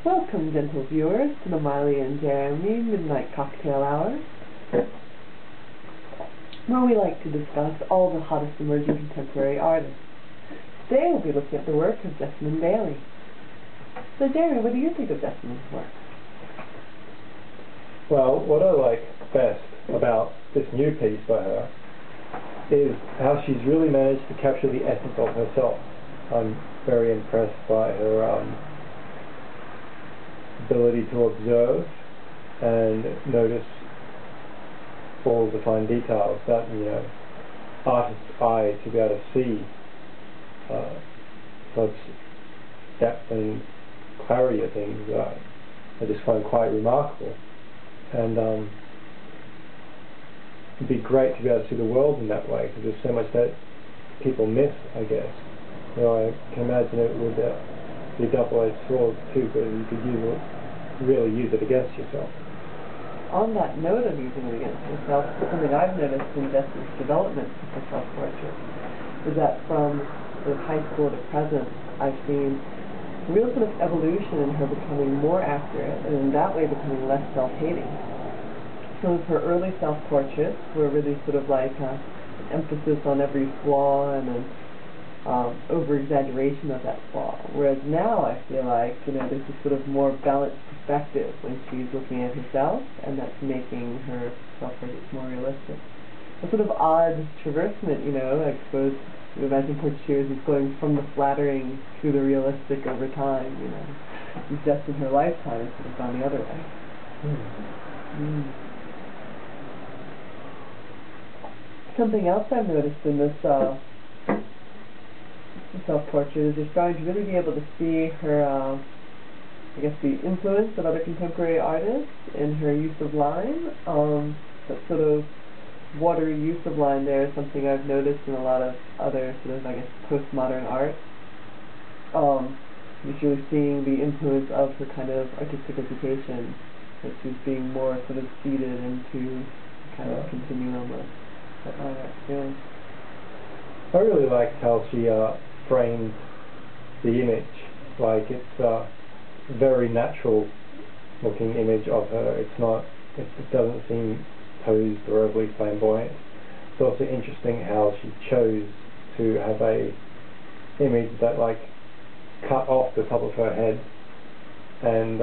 Welcome, gentle viewers, to the Miley and Jeremy Midnight Cocktail Hour, where we like to discuss all the hottest emerging contemporary artists. Today we'll be looking at the work of Jessamine Bailey. So Jeremy, what do you think of Jessamine's work? Well, what I like best about this new piece by her is how she's really managed to capture the essence of herself. I'm very impressed by her ability to observe and notice all the fine details that, artist's eye to be able to see such depth and clarity of things I just find quite remarkable. And it'd be great to be able to see the world in that way, because there's so much that people miss, I guess. I can imagine it would be a double-edged sword too, but you could really use it against yourself. On that note of using it against yourself, something I've noticed in Jess's development of self-portrait is that from sort of high school to present, I've seen a real sort of evolution in her becoming more accurate, and in that way becoming less self-hating. Some of her early self-portraits were really sort of like an emphasis on every flaw and an over-exaggeration of that flaw. Whereas now I feel like, there's a sort of more balanced perspective when she's looking at herself, and that's making her self-portraits more realistic. A sort of odd traversement, I suppose you imagine portraiture is going from the flattering to the realistic over time, Just in her lifetime it's sort of gone the other way. Something else I've noticed in this self-portrait is you're starting to really be able to see her, the influence of other contemporary artists in her use of line. That sort of watery use of line there is something I've noticed in a lot of other sort of, postmodern art. You're really seeing the influence of her kind of artistic education, that she's being more sort of seeded into kind of continuum of experience. I really liked how she framed the image. It's a very natural looking image of her. It doesn't seem posed or overly flamboyant. It's also interesting how she chose to have a image that cut off the top of her head and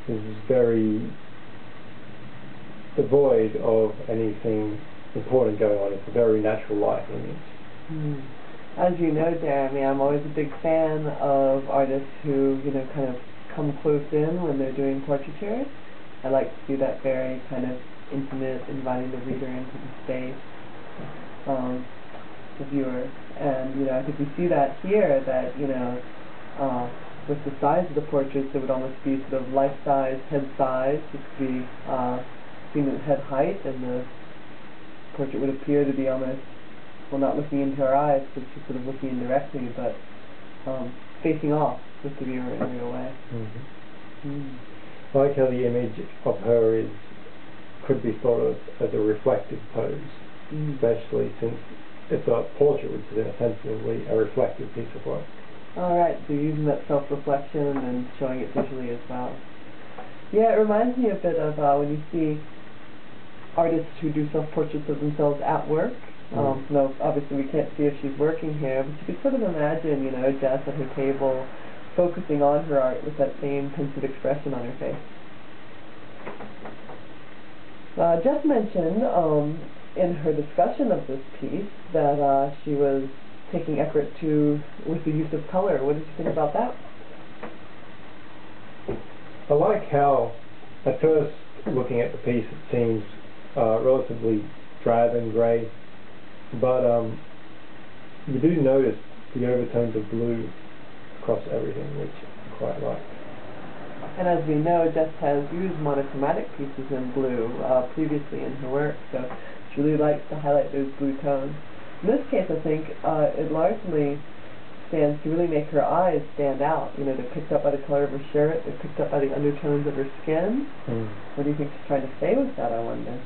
is very devoid of anything important going on. It's a very natural life image. As you know, Jeremy, I'm always a big fan of artists who, kind of come close in when they're doing portraiture. I like to see that very kind of intimate, inviting the reader into the space, the viewer. And, I think we see that here, that, with the size of the portraits, it would almost be sort of life-size, head-size. It could be seen at head height, and the portrait would appear to be almost, not looking into her eyes, because she's sort of looking indirectly, but facing off with the viewer in a real way. I like how the image of her could be thought of as a reflective pose, especially since it's a portrait, which is essentially a reflective piece of work. Alright, so using that self-reflection and showing it visually as well. Yeah, it reminds me a bit of when you see artists who do self-portraits of themselves at work. No, obviously we can't see if she's working here, but you could sort of imagine, Jess at her table focusing on her art with that same pensive expression on her face. Jess mentioned in her discussion of this piece that she was taking effort with the use of color. What did you think about that? I like how, at first looking at the piece, it seems relatively drab and grey, but you do notice the overtones of blue across everything, which I quite like. And as we know, Jess has used monochromatic pieces in blue previously in her work, so she really likes to highlight those blue tones. In this case, I think it largely stands to really make her eyes stand out. They're picked up by the color of her shirt, they're picked up by the undertones of her skin. What do you think she's trying to say with that, I wonder?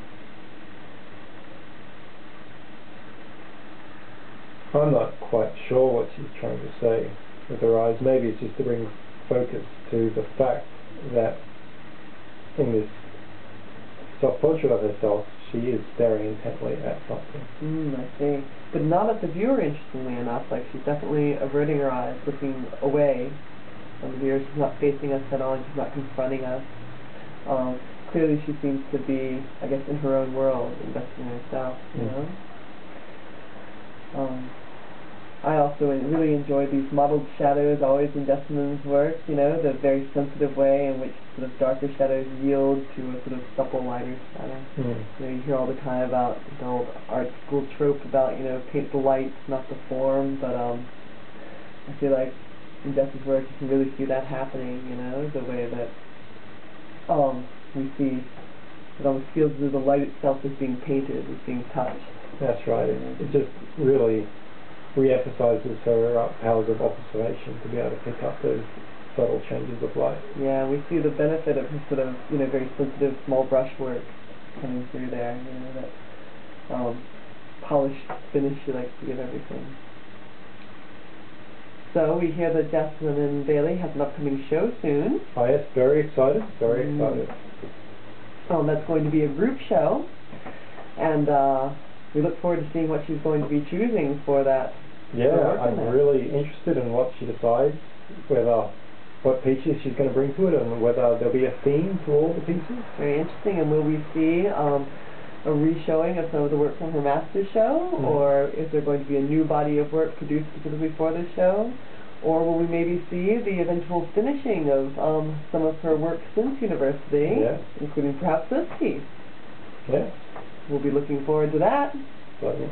I'm not quite sure what she's trying to say with her eyes. Maybe it's just to bring focus to the fact that in this self-portrait of herself, she is staring intently at something. I see. But not at the viewer, interestingly enough. Like, she's definitely averting her eyes, looking away from the viewer. She's not facing us head on. She's not confronting us. Clearly she seems to be, I guess, in her own world, investing in herself, you know? I also really enjoy these modeled shadows always in Jessamyn's work, you know, the very sensitive way in which sort of darker shadows yield to a sort of supple lighter shadow. You know, you hear all the time about the old art school trope about, you know, paint the light, not the form, but I feel like in Jess's work you can really see that happening, you know, the way that we see it almost feels as though the light itself is being painted, is being touched. That's right. It just really re-emphasizes her powers of observation to be able to pick up those subtle changes of light. Yeah, we see the benefit of her sort of, you know, very sensitive small brush work coming through there, you know, that polished finish she likes to give everything. So we hear that Jessamyn and Bailey have an upcoming show soon. Oh yes, very excited, very excited. That's going to be a group show, and we look forward to seeing what she's going to be choosing for that. Yeah, I'm really interested in what she decides, what pieces she's going to bring to it, and whether there'll be a theme to all the pieces. Very interesting. And will we see a re-showing of some of the work from her master show, or is there going to be a new body of work produced specifically for this show? Or will we maybe see the eventual finishing of some of her work since university, including perhaps this piece? Yes. We'll be looking forward to that. Certainly.